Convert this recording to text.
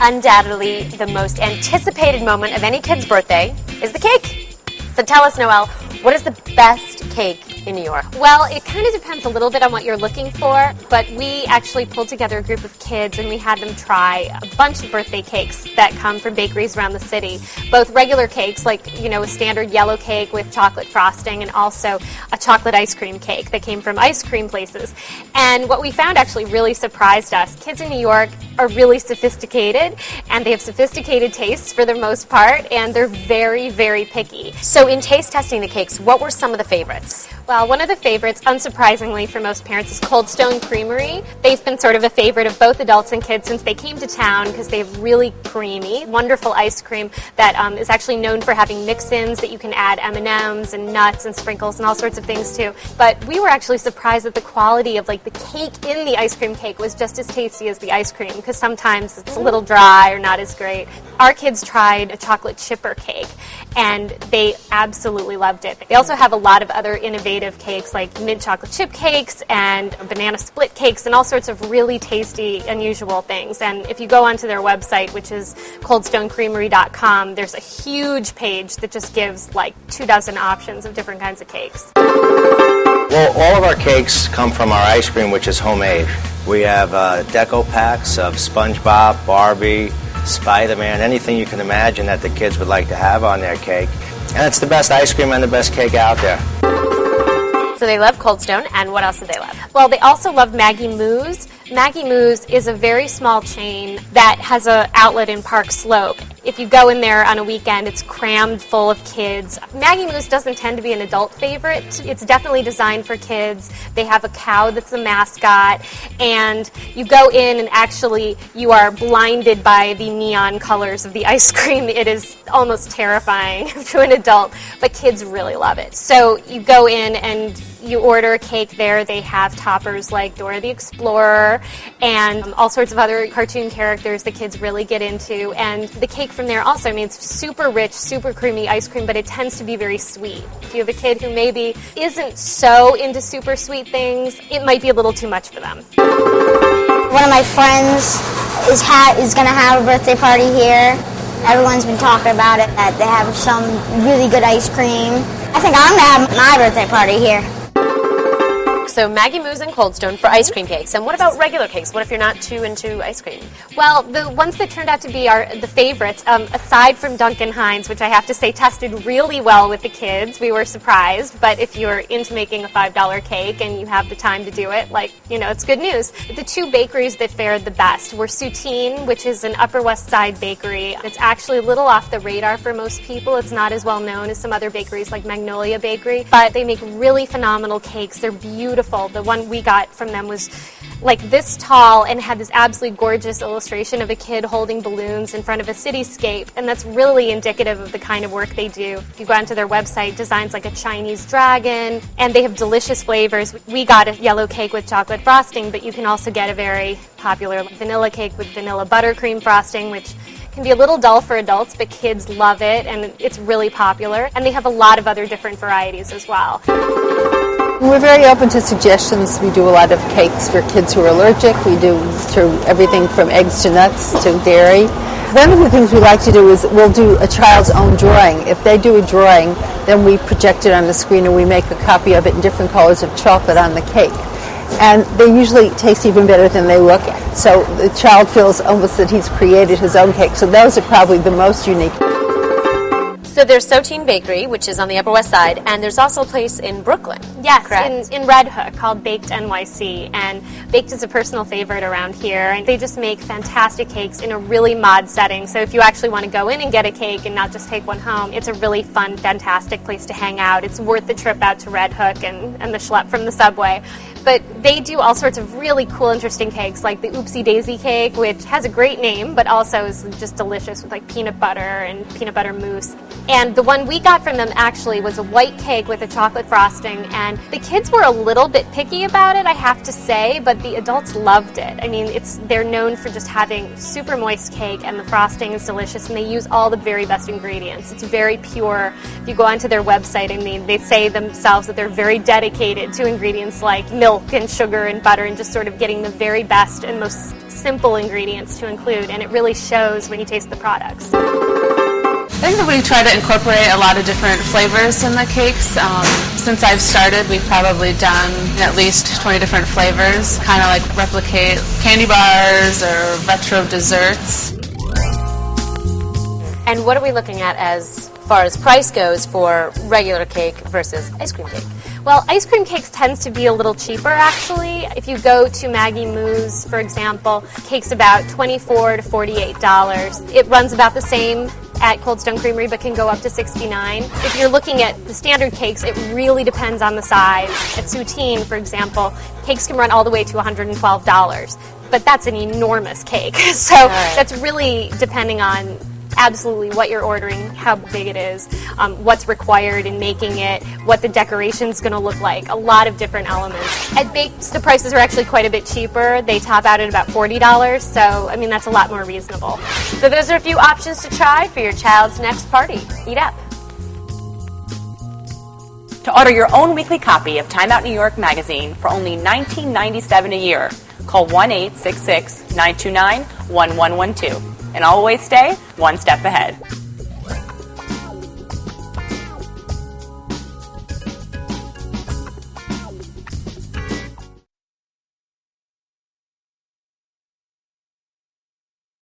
Undoubtedly, the most anticipated moment of any kid's birthday is the cake. So tell us, Noelle, what is the best cake in New York? Well, it kind of depends a little bit on what you're looking for, but we actually pulled together a group of kids and we had them try a bunch of birthday cakes that come from bakeries around the city. Both regular cakes, like, you know, a standard yellow cake with chocolate frosting, and also a chocolate ice cream cake that came from ice cream places. And what we found actually really surprised us. Kids in New York are really sophisticated, and they have sophisticated tastes for the most part, and they're very, very picky. So in taste testing the cakes, what were some of the favorites? Well, one of the favorites, unsurprisingly for most parents, is Cold Stone Creamery. They've been sort of a favorite of both adults and kids since they came to town because they have really creamy, wonderful ice cream that is actually known for having mix-ins that you can add M&Ms and nuts and sprinkles and all sorts of things too. But we were actually surprised that the quality of like the cake in the ice cream cake was just as tasty as the ice cream, because sometimes it's a little dry or not as great. Our kids tried a chocolate chipper cake and they absolutely loved it. They also have a lot of other innovative cakes like mint chocolate chip cakes and banana split cakes and all sorts of really tasty, unusual things. And if you go onto their website, which is coldstonecreamery.com, there's a huge page that just gives like 24 options of different kinds of cakes. Well, all of our cakes come from our ice cream, which is homemade. We have deco packs of SpongeBob, Barbie, Spider-Man, anything you can imagine that the kids would like to have on their cake. And it's the best ice cream and the best cake out there. So they love Cold Stone, and what else do they love? Well, they also love Maggie Moo's. Maggie Moo's is a very small chain that has an outlet in Park Slope. If you go in there on a weekend, it's crammed full of kids. Maggie Moo's doesn't tend to be an adult favorite. It's definitely designed for kids. They have a cow that's the mascot, and you go in and actually you are blinded by the neon colors of the ice cream. It is almost terrifying to an adult, but kids really love it. So you go in and you order a cake there. They have toppers like Dora the Explorer and all sorts of other cartoon characters the kids really get into. And the cake from there also, I mean, it's super rich, super creamy ice cream, but it tends to be very sweet. If you have a kid who maybe isn't so into super sweet things, it might be a little too much for them. One of my friends is going to have a birthday party here. Everyone's been talking about it, that they have some really good ice cream. I think I'm going to have my birthday party here. So Maggie Moo's and Cold Stone for ice cream cakes. And what about regular cakes? What if you're not too into ice cream? Well, the ones that turned out to be the favorites, aside from Duncan Hines, which I have to say tested really well with the kids, we were surprised. But if you're into making a $5 cake and you have the time to do it, like, you know, it's good news. The two bakeries that fared the best were Soutine, which is an Upper West Side bakery. It's actually a little off the radar for most people. It's not as well known as some other bakeries like Magnolia Bakery, but they make really phenomenal cakes. They're beautiful. The one we got from them was like this tall and had this absolutely gorgeous illustration of a kid holding balloons in front of a cityscape, and that's really indicative of the kind of work they do. If you go onto their website, designs like a Chinese dragon, and they have delicious flavors. We got a yellow cake with chocolate frosting, but you can also get a very popular vanilla cake with vanilla buttercream frosting, which can be a little dull for adults, but kids love it, and it's really popular. And they have a lot of other different varieties as well. We're very open to suggestions. We do a lot of cakes for kids who are allergic. We do everything from eggs to nuts to dairy. One of the things we like to do is we'll do a child's own drawing. If they do a drawing, then we project it on the screen and we make a copy of it in different colors of chocolate on the cake. And they usually taste even better than they look. So the child feels almost that he's created his own cake. So those are probably the most unique. So there's Soutine Bakery, which is on the Upper West Side, and there's also a place in Brooklyn. Yes, in Red Hook called Baked NYC, and Baked is a personal favorite around here, and they just make fantastic cakes in a really mod setting. So if you actually want to go in and get a cake and not just take one home, it's a really fun, fantastic place to hang out. It's worth the trip out to Red Hook and the schlep from the subway. But they do all sorts of really cool, interesting cakes, like the Oopsie Daisy cake, which has a great name, but also is just delicious with like peanut butter and peanut butter mousse. And the one we got from them actually was a white cake with a chocolate frosting, and the kids were a little bit picky about it, I have to say, but the adults loved it. I mean, they're known for just having super moist cake, and the frosting is delicious, and they use all the very best ingredients. It's very pure. If you go onto their website, I mean, they say themselves that they're very dedicated to ingredients like milk and sugar and butter and just sort of getting the very best and most simple ingredients to include, and it really shows when you taste the products. I think that we try to incorporate a lot of different flavors in the cakes. Since I've started, we've probably done at least 20 different flavors, kind of like replicate candy bars or retro desserts. And what are we looking at as far as price goes for regular cake versus ice cream cake? Well, ice cream cakes tends to be a little cheaper, actually. If you go to Maggie Moo's, for example, cake's about $24 to $48. It runs about the same at Cold Stone Creamery, but can go up to $69. If you're looking at the standard cakes, it really depends on the size. At Soutine, for example, cakes can run all the way to $112, but that's an enormous cake. So that's really depending on absolutely what you're ordering, how big it is, what's required in making it, what the decoration's going to look like, a lot of different elements. At Baked, the prices are actually quite a bit cheaper. They top out at about $40, so, I mean, that's a lot more reasonable. So those are a few options to try for your child's next party. Eat up. To order your own weekly copy of Time Out New York magazine for only $19.97 a year, call 1-866-929-1112. And always stay one step ahead.